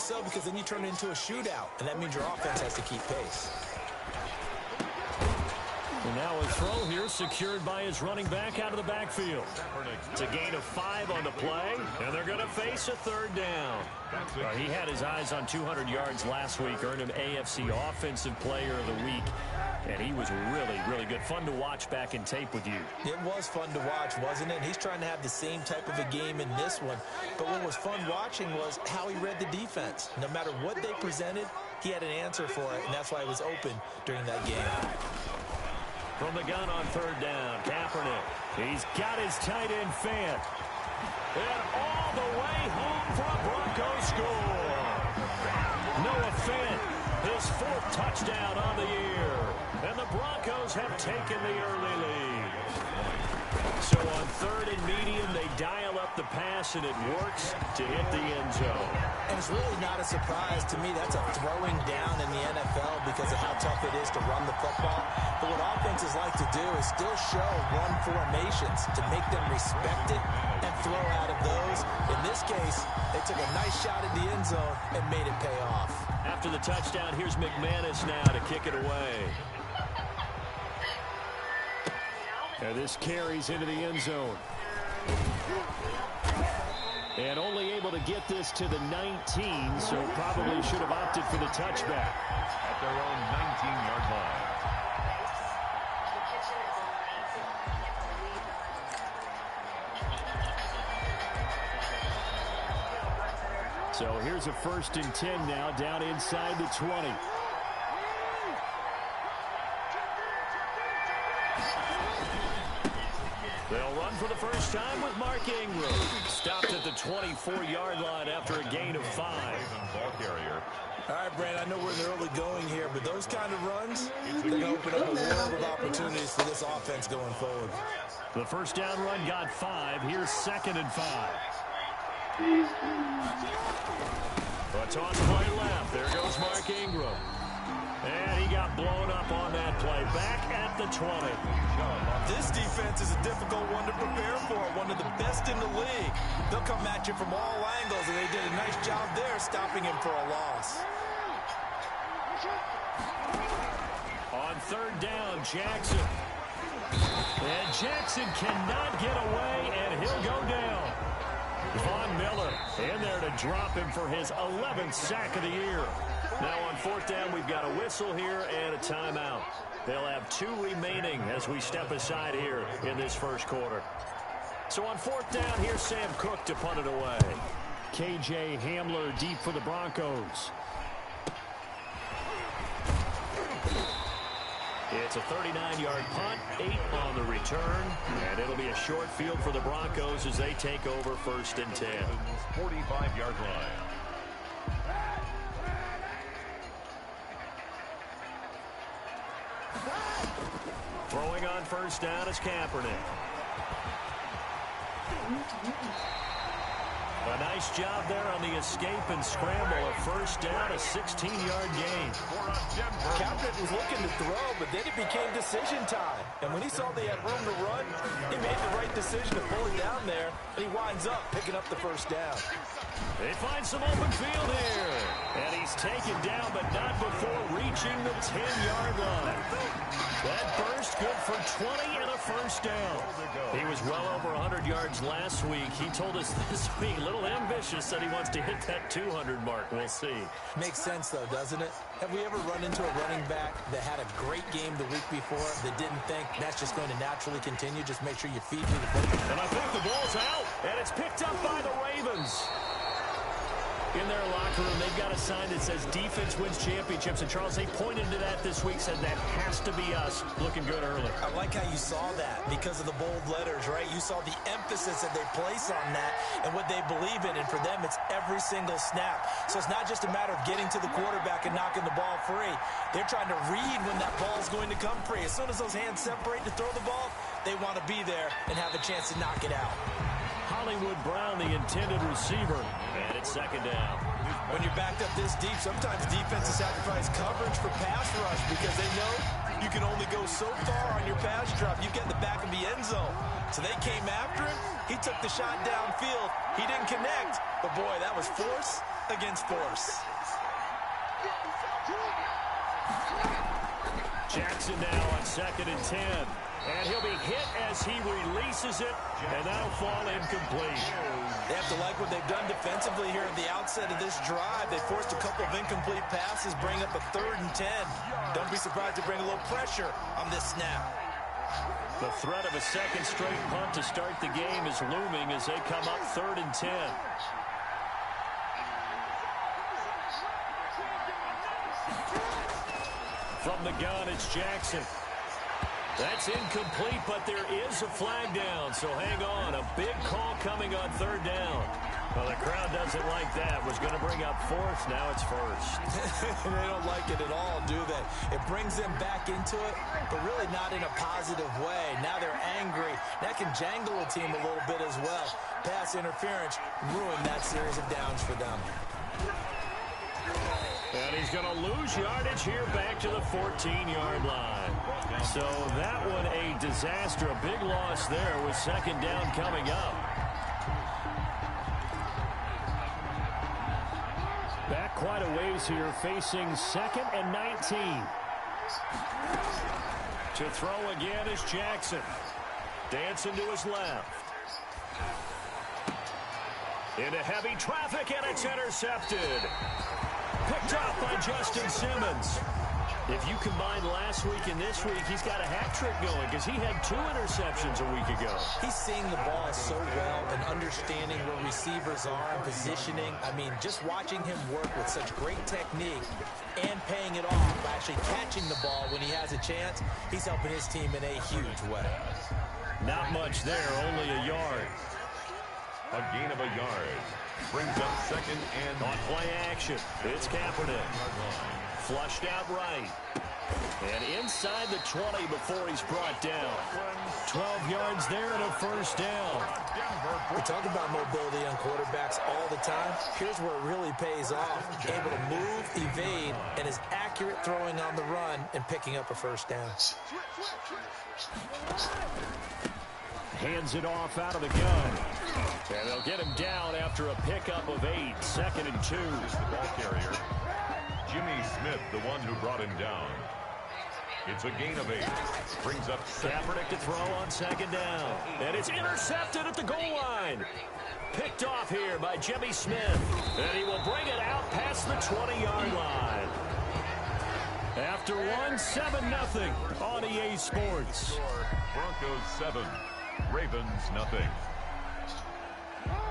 so, because then you turn it into a shootout, and that means your offense has to keep pace. And now a throw here secured by his running back out of the backfield. It's a gain of 5 on the play, and they're going to face a third down. He had his eyes on 200 yards last week, earned him AFC Offensive Player of the Week. And he was really, really good. Fun to watch back in tape with you. It was fun to watch, wasn't it? He's trying to have the same type of a game in this one. But what was fun watching was how he read the defense. No matter what they presented, he had an answer for it, and that's why he was open during that game. From the gun on third down, Kaepernick. He's got his tight end Fant. And all the way home for a Broncos score. Noah Fant, his 4th touchdown on the year. And the Broncos have taken the early lead. So on third and medium, they dial up the pass, and it works to hit the end zone. And it's really not a surprise to me. That's a throwing down in the NFL because of how tough it is to run the football. But what offenses like to do is still show run formations to make them respect it and throw out of those. In this case, they took a nice shot at the end zone and made it pay off. After the touchdown, here's McManus now to kick it away. And this carries into the end zone. And only able to get this to the 19, so probably should have opted for the touchback. At their own 19-yard line. So here's a 1st and 10 now, down inside the 20. They'll run for the first time with Mark Ingram. Stopped at the 24-yard line after a gain of 5. Ball carrier. All right, Brad, I know we're in the early going here, but those kind of runs, they're going to open up a world of opportunities for this offense going forward. The first down run got 5. Here's 2nd and 5. A toss play left. There goes Mark Ingram. And he got blown up on that play. Back at the 20. This defense is a difficult one to prepare for, one of the best in the league. They'll come at you from all angles, and they did a nice job there stopping him for a loss. On third down, Jackson. And Jackson cannot get away, and he'll go down. Von Miller in there to drop him for his 11th sack of the year. Now on 4th down, we've got a whistle here and a timeout. They'll have 2 remaining as we step aside here in this first quarter. So on 4th down, here's Sam Cook to punt it away. KJ Hamler deep for the Broncos. It's a 39-yard punt, 8 on the return, and it'll be a short field for the Broncos as they take over 1st and 10. 45-yard line. Throwing on first down is Kaepernick. A nice job there on the escape and scramble. A first down, a 16-yard gain. Kaepernick was looking to throw, but then it became decision time. And when he saw they had room to run, he made the right decision to pull it down there, and he winds up picking up the first down. They find some open field here. And he's taken down, but not before reaching the 10-yard line. That burst good for 20 and a first down. He was well over 100 yards last week. He told us this week, a little ambitious, said he wants to hit that 200 mark. We'll see. Makes sense, though, doesn't it? Have we ever run into a running back that had a great game the week before that didn't think that's just going to naturally continue? Just make sure you feed me the ball. And I think the ball's out, and it's picked up by the Ravens. In their locker room, they've got a sign that says defense wins championships. And, Charles, they pointed to that this week, said that has to be us. Looking good early. I like how you saw that because of the bold letters, right? You saw the emphasis that they place on that and what they believe in. And for them, it's every single snap. So it's not just a matter of getting to the quarterback and knocking the ball free. They're trying to read when that ball is going to come free. As soon as those hands separate to throw the ball, they want to be there and have a chance to knock it out. Hollywood Brown, the intended receiver, and it's 2nd down. When you're backed up this deep, sometimes defenses sacrifice coverage for pass rush because they know you can only go so far on your pass drop. You get in the back of the end zone. So they came after him. He took the shot downfield. He didn't connect, but boy, that was force against force. Jackson now on 2nd and 10. And he'll be hit as he releases it, and that'll fall incomplete. They have to like what they've done defensively here at the outset of this drive. They forced a couple of incomplete passes, bring up a 3rd and 10. Don't be surprised to bring a little pressure on this snap. The threat of a second straight punt to start the game is looming as they come up 3rd and 10. From the gun, it's Jackson. That's incomplete, but there is a flag down, so hang on. A big call coming on 3rd down. Well, the crowd doesn't like that. Was going to bring up 4th, now it's 1st. They don't like it at all, do they? It brings them back into it, but really not in a positive way. Now they're angry. That can jangle a team a little bit as well. Pass interference ruined that series of downs for them. And he's going to lose yardage here back to the 14-yard line. So that one a disaster, a big loss there with 2nd down coming up. Back quite a ways here, facing 2nd and 19. To throw again is Jackson. Dancing to his left. Into heavy traffic, and it's intercepted. Picked off by Justin Simmons. If you combine last week and this week, he's got a hat trick going because he had 2 interceptions a week ago. He's seeing the ball so well and understanding where receivers are and positioning. I mean, just watching him work with such great technique and paying it off by actually catching the ball when he has a chance, he's helping his team in a huge way. Not much there, only a yard. A gain of a yard. Brings up 2nd and on play action. It's Kaepernick. Flushed out right. And inside the 20 before he's brought down. 12 yards there and a 1st down. We talk about mobility on quarterbacks all the time. Here's where it really pays off. Able to move, evade, and is accurate throwing on the run and picking up a 1st down. Hands it off out of the gun. And they'll get him down after a pickup of 8. 2nd and 2. the ball carrier. Jimmy Smith, the one who brought him down. It's a gain of 8. Brings up Kaepernick to throw on 2nd down. And it's intercepted at the goal line. Picked off here by Jimmy Smith. And he will bring it out past the 20-yard line. After 7-0 on EA Sports. Broncos 7, Ravens nothing.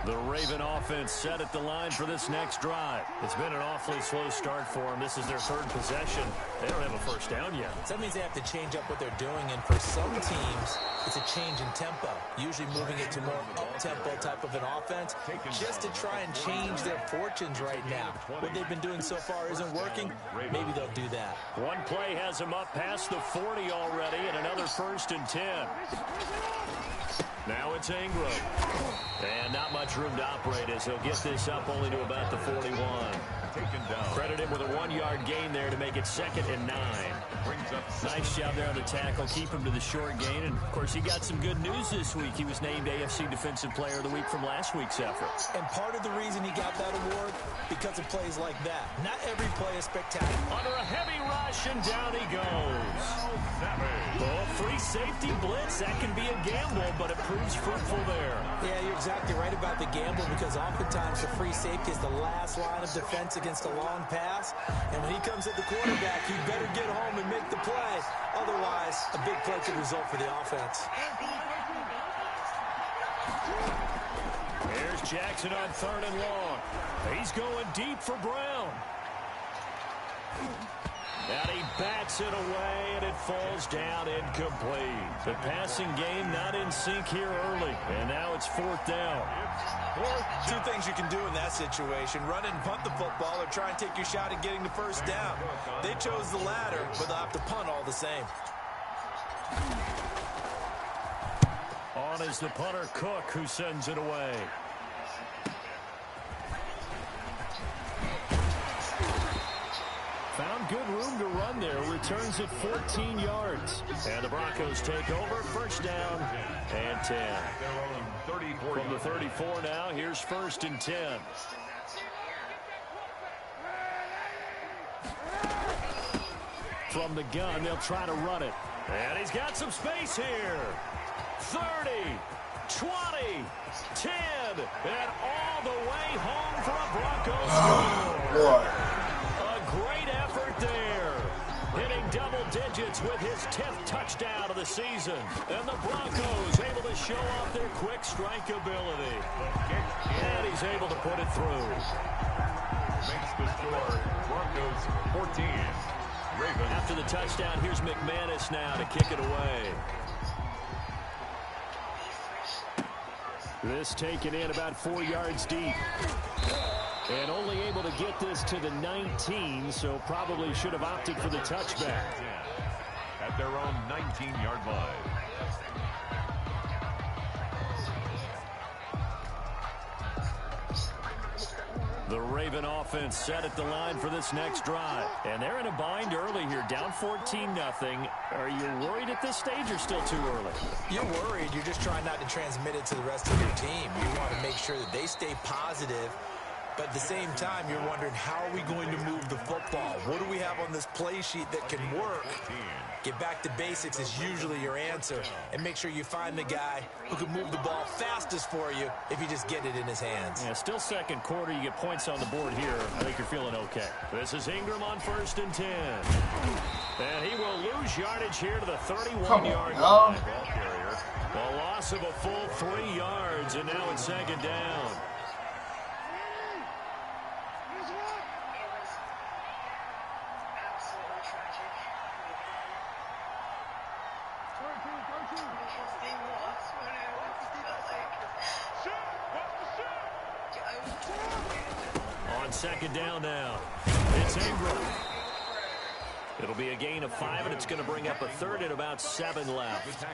The Raven offense set at the line for this next drive. It's been an awfully slow start for them. This is their 3rd possession. They don't have a 1st down yet. So that means they have to change up what they're doing, and for some teams, it's a change in tempo, usually moving it to more up-tempo type of an offense, just to try and change their fortunes right now. What they've been doing so far isn't working. Maybe they'll do that. One play has them up past the 40 already, and another 1st and 10. Now it's Ingram. And not much room to operate as he'll get this up only to about the 41. Taken down. Credit him with a 1-yard gain there to make it 2nd and 9. Brings up Nice job there on the tackle. Keep him to the short gain. And, of course, he got some good news this week. He was named AFC Defensive Player of the Week from last week's effort. And part of the reason he got that award, because of plays like that. Not every play is spectacular. Under a heavy rush, and down he goes. Oh, free safety blitz. That can be a gamble, but it proves fruitful there. Yeah, you're exactly right about the gamble, because oftentimes the free safety is the last line of defense against a long pass. And when he comes at the quarterback, he better get home and make the play. Otherwise, a big play could result for the offense. Here's Jackson on 3rd and long. He's going deep for Brown. And he bats it away, and it falls down incomplete. The passing game not in sync here early, and now it's 4th down. Two things you can do in that situation: run and punt the football, or try and take your shot at getting the 1st down. They chose the latter, but they'll have to punt all the same. On is the punter, Cook, who sends it away. Found good room to run there. Returns it 14 yards. And the Broncos take over. 1st down and 10. From the 34 now, here's 1st and 10. from the gun. They'll try to run it. And he's got some space here. 30, 20, 10, and all the way home for a Broncos score. A great effort there. Hitting double digits with his 10th touchdown of the season. And the Broncos able to show off their quick strike ability. And he's able to put it through. Makes the score Broncos 14. Ravens. After the touchdown, here's McManus now to kick it away. This taken in about 4 yards deep. And only able to get this to the 19, so probably should have opted for the touchback. At their own 19-yard line. The Raven offense set at the line for this next drive. And they're in a bind early here, down 14-0. Are you worried at this stage or still too early? You're worried. You're just trying not to transmit it to the rest of your team. You want to make sure that they stay positive. But at the same time, you're wondering, how are we going to move the football? What do we have on this play sheet that can work? Get back to basics is usually your answer. And make sure you find the guy who can move the ball fastest for you if you just get it in his hands. Yeah, still second quarter. You get points on the board here. I think you're feeling okay. This is Ingram on 1st and 10. And he will lose yardage here to the 31-yard line. A loss of a full 3 yards, and now it's 2nd down. On 2nd down now, it's Ingram. It'll be a gain of 5, and it's going to bring up a 3rd and about 7 left.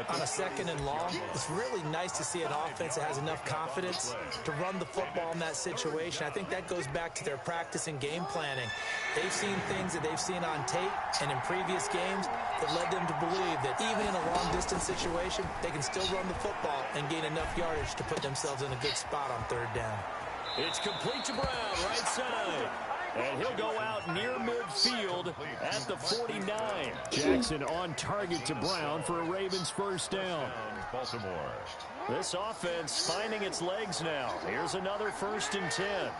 On a 2nd and long, it's really nice to see an offense that has enough confidence to run the football in that situation. I think that goes back to their practice and game planning. They've seen things that they've seen on tape and in previous games that led them to believe that even in a long-distance situation, they can still run the football and gain enough yardage to put themselves in a good spot on 3rd down. It's complete to Brown, right side. And he'll go out near midfield at the 49. Jackson on target to Brown for a Ravens 1st down. Baltimore. This offense finding its legs now. Here's another 1st and 10.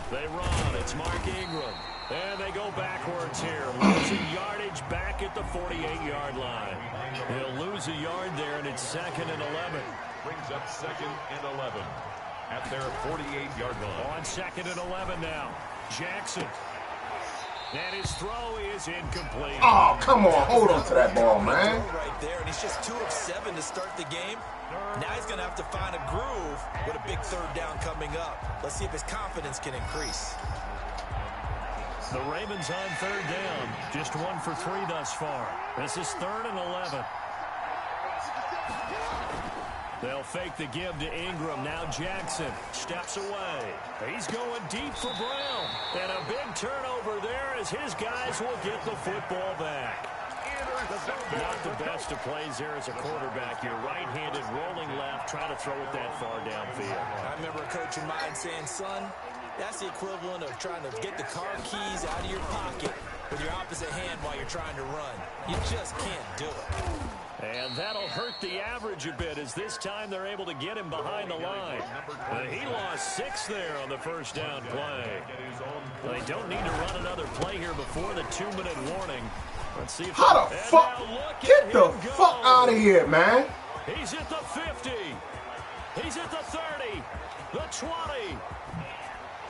They run. It's Mark Ingram. And they go backwards here. Losing yardage back at the 48-yard line. He'll lose a yard there, and it's 2nd and 11. Brings up 2nd and 11 at their 48-yard line. On 2nd and 11 now. Jackson. And his throw is incomplete. Oh, come on. Hold on to that ball, man. Right there, and he's just 2 of 7 to start the game. Now he's going to have to find a groove with a big 3rd down coming up. Let's see if his confidence can increase. The Ravens on 3rd down. Just 1 for 3 thus far. This is 3rd and 11. They'll fake the give to Ingram. Now Jackson steps away. He's going deep for Brown. And a big turnover there as his guys will get the football back. Not the best of plays there as a quarterback. You're right-handed, rolling left, trying to throw it that far downfield. I remember a coach of mine saying, son, that's the equivalent of trying to get the car keys out of your pocket with your opposite hand while you're trying to run. You just can't do it. And that'll hurt the average a bit as this time they're able to get him behind the line. He lost 6 there on the 1st down play. They don't need to run another play here before the 2-minute warning. Let's see if how the fuck? Get the fuck out of here, man. He's at the 50. He's at the 30. The 20.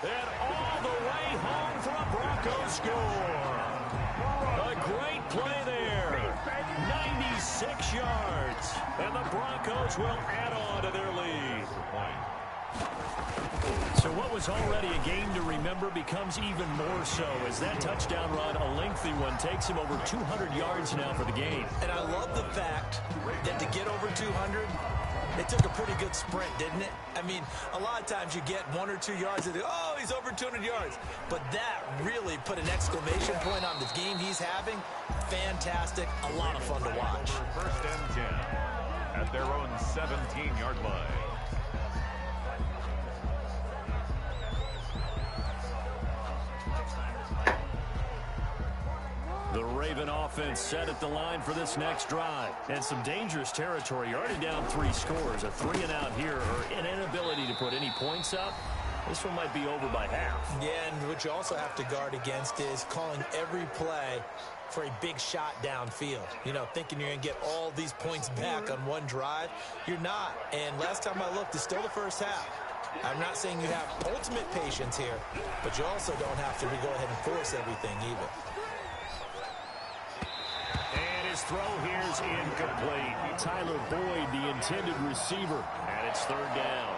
And all the way home for a Broncos score. A great play there. 96 yards. And the Broncos will add on to their lead. So what was already a game to remember becomes even more so as that touchdown run, a lengthy one, takes him over 200 yards now for the game. And I love the fact that to get over 200, it took a pretty good sprint, didn't it? I mean, a lot of times you get 1 or 2 yards and oh, he's over 200 yards. But that really put an exclamation point on the game he's having. Fantastic. A lot of fun to watch. 1st and 10 at their own 17-yard line. Raven offense set at the line for this next drive. And some dangerous territory. You're already down 3 scores. A 3-and-out here or an inability to put any points up. This one might be over by half. Yeah, and what you also have to guard against is calling every play for a big shot downfield. You know, thinking you're going to get all these points back on one drive. You're not. And last time I looked, it's still the first half. I'm not saying you have ultimate patience here, but you also don't have to go ahead and force everything either. And his throw here is incomplete. Tyler Boyd, the intended receiver, and it's 3rd down.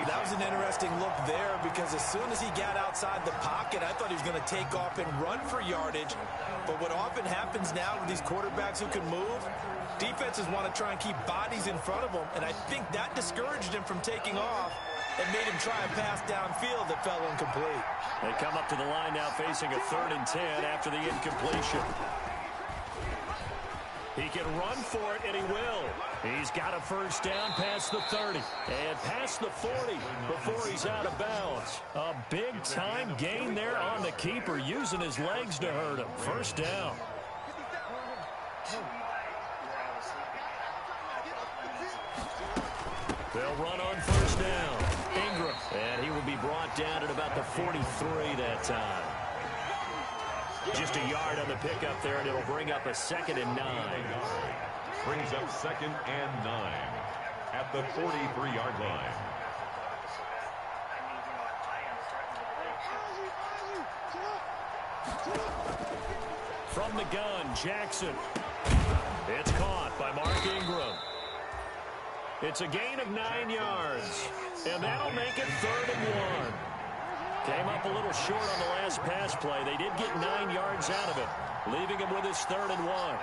That was an interesting look there because as soon as he got outside the pocket, I thought he was going to take off and run for yardage. But what often happens now with these quarterbacks who can move, defenses want to try and keep bodies in front of them, and I think that discouraged him from taking off and made him try a pass downfield that fell incomplete. They come up to the line now facing a 3rd and 10 after the incompletion. He can run for it, and he will. He's got a 1st down past the 30 and past the 40 before he's out of bounds. A big-time gain there on the keeper, using his legs to hurt him. 1st down. They'll run on 1st down. Ingram, and he will be brought down at about the 43 that time. Just a yard on the pickup there, and it'll bring up a 2nd and 9. Brings up 2nd and 9 at the 43-yard line. From the gun, Jackson. It's caught by Mark Ingram. It's a gain of 9 yards, and that'll make it 3rd and 1. Came up a little short on the last pass play. They did get 9 yards out of it, leaving him with his 3rd and 1.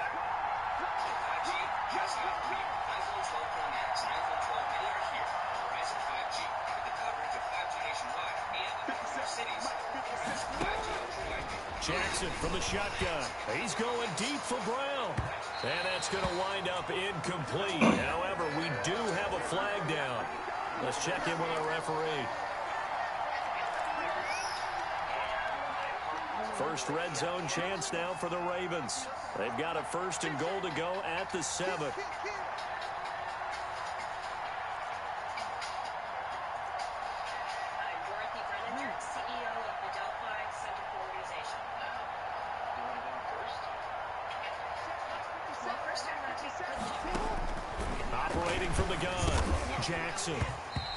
Jackson from the shotgun. He's going deep for Brown. And that's going to wind up incomplete. However, we do have a flag down. Let's check in with our referee. First red zone chance now for the Ravens. They've got a 1st and goal to go at the 7. Operating from the gun, Jackson.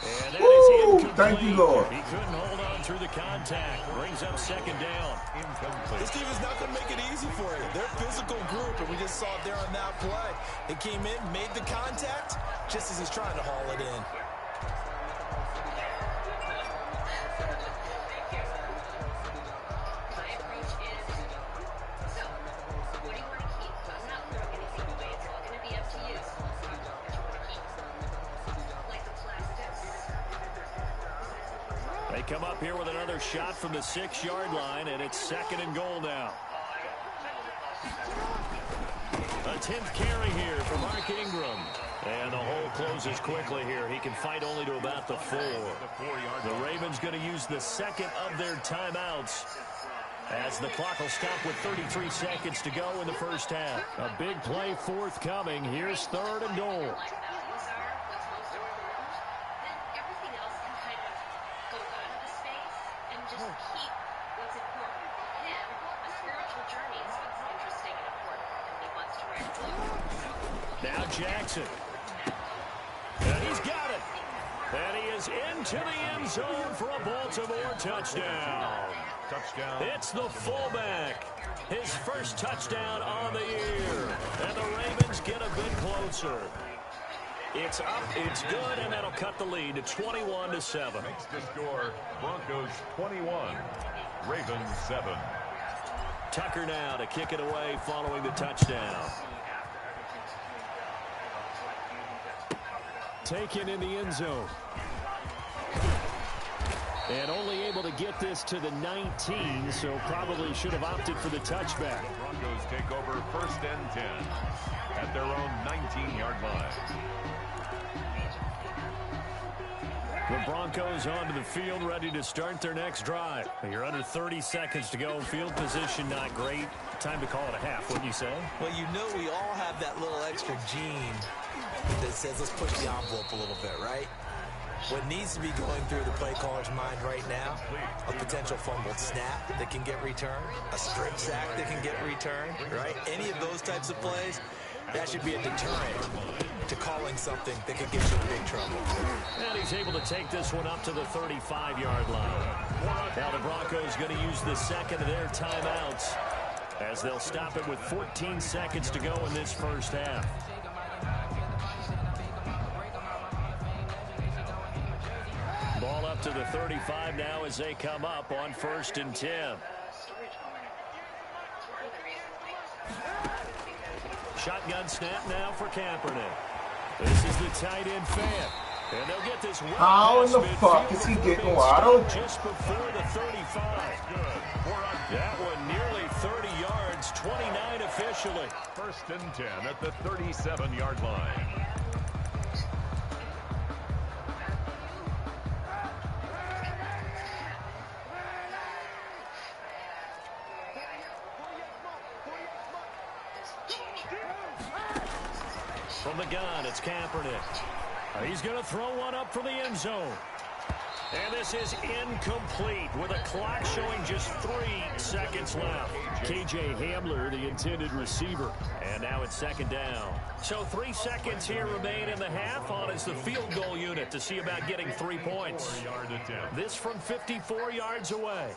And that is incomplete. Thank you, Lord. He couldn't hold on through the contact. Brings up 2nd down. This team is not going to make it easy for you. They're a physical group, and we just saw it there on that play. They came in, made the contact, just as he's trying to haul it in. They come up here with another shot from the 6-yard line, and it's 2nd and goal now. A 10th carry here for Mark Ingram. And the hole closes quickly here. He can fight only to about the 4. The Ravens going to use the 2nd of their timeouts as the clock will stop with 33 seconds to go in the 1st half. A big play forthcoming. Here's 3rd and goal. Now Jackson. And he's got it. And he is into the end zone for a Baltimore touchdown. It's the fullback. His 1st touchdown on the year. And the Ravens get a bit closer. It's up, it's good, and that'll cut the lead to 21-7. Makes the score Broncos 21, Ravens 7. Tucker now to kick it away following the touchdown. Taken in the end zone. And only able to get this to the 19, so probably should have opted for the touchback. Broncos take over 1st and 10 at their own 19-yard line. The Broncos onto the field, ready to start their next drive. You're under 30 seconds to go. Field position not great. Time to call it a half, wouldn't you say? Well, you know we all have that little extra gene that says let's push the envelope a little bit, right? What needs to be going through the play caller's mind right now, a potential fumbled snap that can get returned, a strip sack that can get returned, right? Any of those types of plays, that should be a deterrent to calling something that could get you in big trouble. And he's able to take this one up to the 35-yard line. Now the Broncos going to use the second of their timeouts as they'll stop it with 14 seconds to go in this first half. Ball up to the 35 now as they come up on 1st and 10. Shotgun snap now for Kaepernick. This is the tight end fan. And they'll get this one. How in the fuck is he getting wide open? Just before the 35. That one nearly 30 yards, 29 officially. 1st and 10 at the 37-yard line. From the gun, it's Kaepernick. He's going to throw one up for the end zone. And this is incomplete with a clock showing just 3 seconds left. KJ Hamler, the intended receiver. And now it's 2nd down. So 3 seconds here remain in the half. On is the field goal unit to see about getting 3 points. This from 54 yards away.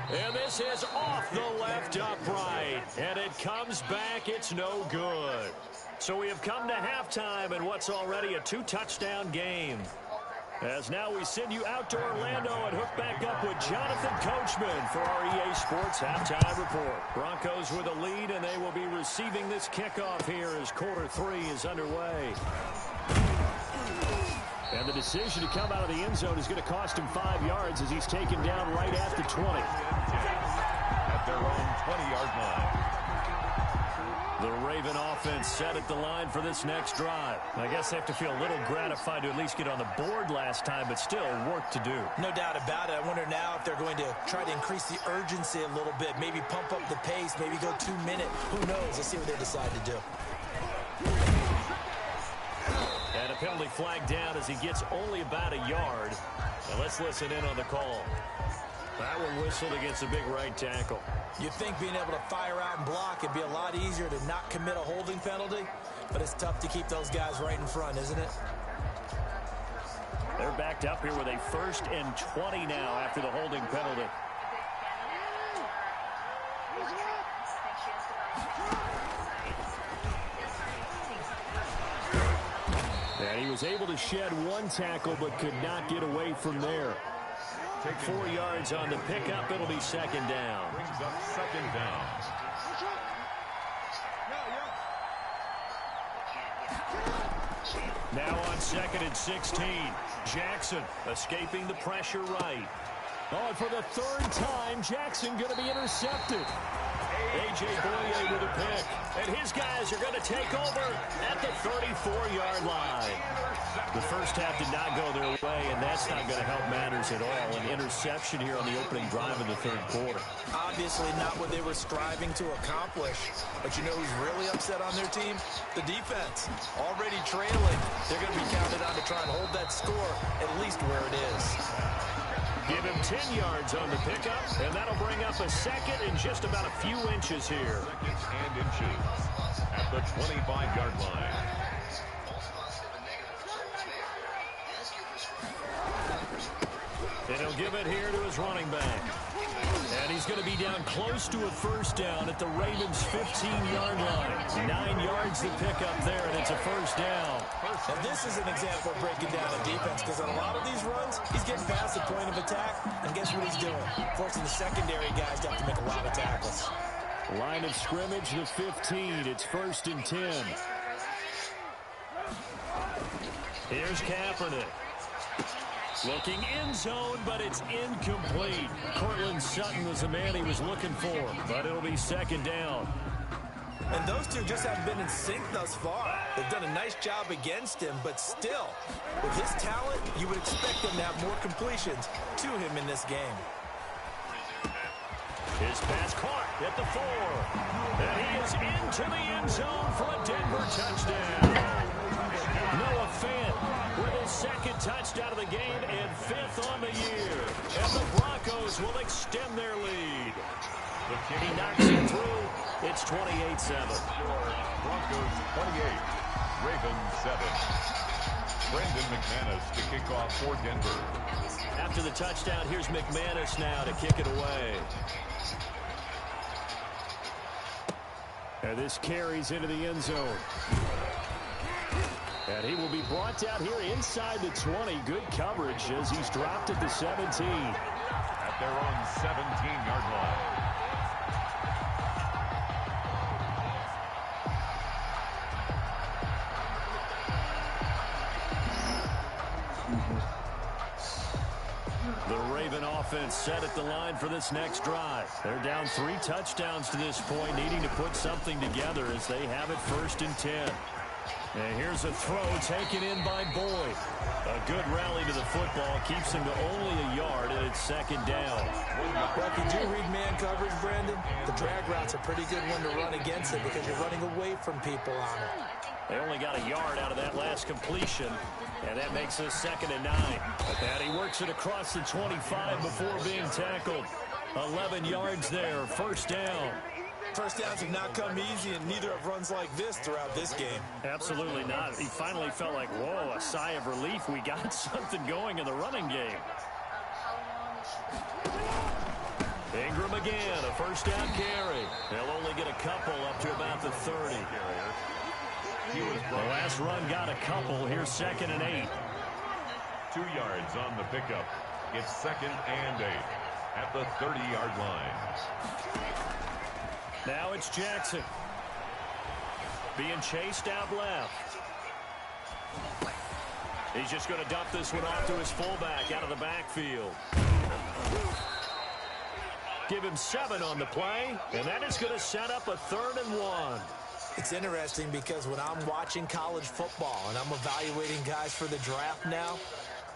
And this is off the left upright. And it comes back. It's no good. So we have come to halftime in what's already a 2-touchdown game. As now we send you out to Orlando and hook back up with Jonathan Coachman for our EA Sports Halftime Report. Broncos with a lead, and they will be receiving this kickoff here as quarter 3 is underway. And the decision to come out of the end zone is going to cost him 5 yards as he's taken down right at the 20. At their own 20-yard line. The Raven offense set at the line for this next drive. I guess they have to feel a little gratified to at least get on the board last time, but still work to do. No doubt about it. I wonder now if they're going to try to increase the urgency a little bit, maybe pump up the pace, maybe go 2-minute. Who knows? Let's see what they decide to do. And a penalty flag down as he gets only about a yard. And let's listen in on the call. That one whistled against a big right tackle. You'd think being able to fire out and block would be a lot easier to not commit a holding penalty, but it's tough to keep those guys right in front, isn't it? They're backed up here with a 1st and 20 now after the holding penalty. And he was able to shed 1 tackle but could not get away from there. 4 yards on the pickup. It'll be 2nd down. Brings up 2nd down. Now on 2nd and 16. Jackson escaping the pressure right. Oh, and for the 3rd time, Jackson going to be intercepted. A.J. Boye with a pick. And his guys are going to take over at the 34-yard line. The first half did not go their way, and that's not going to help matters at all. An interception here on the opening drive in the 3rd quarter. Obviously not what they were striving to accomplish. But you know who's really upset on their team? The defense. Already trailing. They're going to be counted on to try and hold that score at least where it is. Give him 10 yards on the pickup, and that'll bring up a 2nd and just about a few inches here. 2nd and inches at the 25-yard line. And he'll give it here to his running back. And he's going to be down close to a 1st down at the Ravens' 15-yard line. 9 yards to pick up there, and it's a 1st down. And this is an example of breaking down a defense, because on a lot of these runs, he's getting past the point of attack, and guess what he's doing? Forcing the secondary guys to have to make a lot of tackles. Line of scrimmage, the 15. It's 1st and 10. Here's Kaepernick. Looking in zone, but it's incomplete. Cortland Sutton was the man he was looking for, but it'll be 2nd down. And those two just haven't been in sync thus far. They've done a nice job against him, but still, with his talent, you would expect him to have more completions to him in this game. His pass caught at the 4. And he is into the end zone for a Denver touchdown. Noah Fant with his second touchdown of the game and 5th on the year. And the Broncos will extend their lead. He knocks it through. It's 28-7. Broncos 28, Ravens 7. Brendan McManus to kick off for Denver. After the touchdown, here's McManus now to kick it away. And this carries into the end zone. And he will be brought down here inside the 20. Good coverage as he's dropped at the 17. At their own 17-yard line. The Raven offense set at the line for this next drive. They're down 3 touchdowns to this point, needing to put something together as they have it 1st and 10. And here's a throw taken in by Boyd. A good rally to the football keeps him to only a yard, and it's 2nd down. Well, if you do read man coverage, Brandon, the drag route's a pretty good one to run against it because you're running away from people on it. They only got a yard out of that last completion, and that makes us 2nd and 9. And he works it across the 25 before being tackled. 11 yards there, 1st down. First downs have not come easy, and neither have runs like this throughout this game. Absolutely not. He finally felt like, whoa, a sigh of relief. We got something going in the running game. Ingram again, a 1st down carry. They'll only get a couple up to about the 30. The last run got a couple. Here's 2nd and 8. 2 yards on the pickup. It's 2nd and 8 at the 30-yard line. Now it's Jackson. Being chased out left. He's just going to dump this one off to his fullback out of the backfield. Give him 7 on the play, and that is going to set up a 3rd and 1. It's interesting because when I'm watching college football and I'm evaluating guys for the draft now,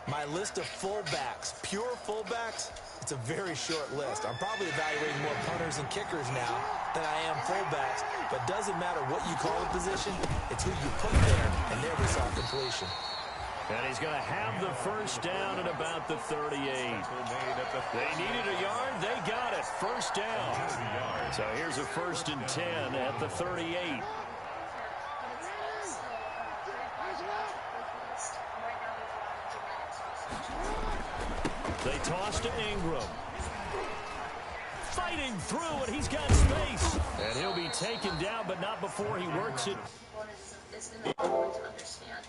my list of fullbacks, pure fullbacks, it's a very short list. I'm probably evaluating more punters and kickers now than I am fullbacks, but doesn't matter what you call the position, it's who you put there, and there we saw completion. And he's going to have the 1st down at about the 38. They needed a yard. They got it. 1st down. So here's a 1st and 10 at the 38. They toss to Ingram. Fighting through, and he's got space. And he'll be taken down, but not before he works it. It's important to understand.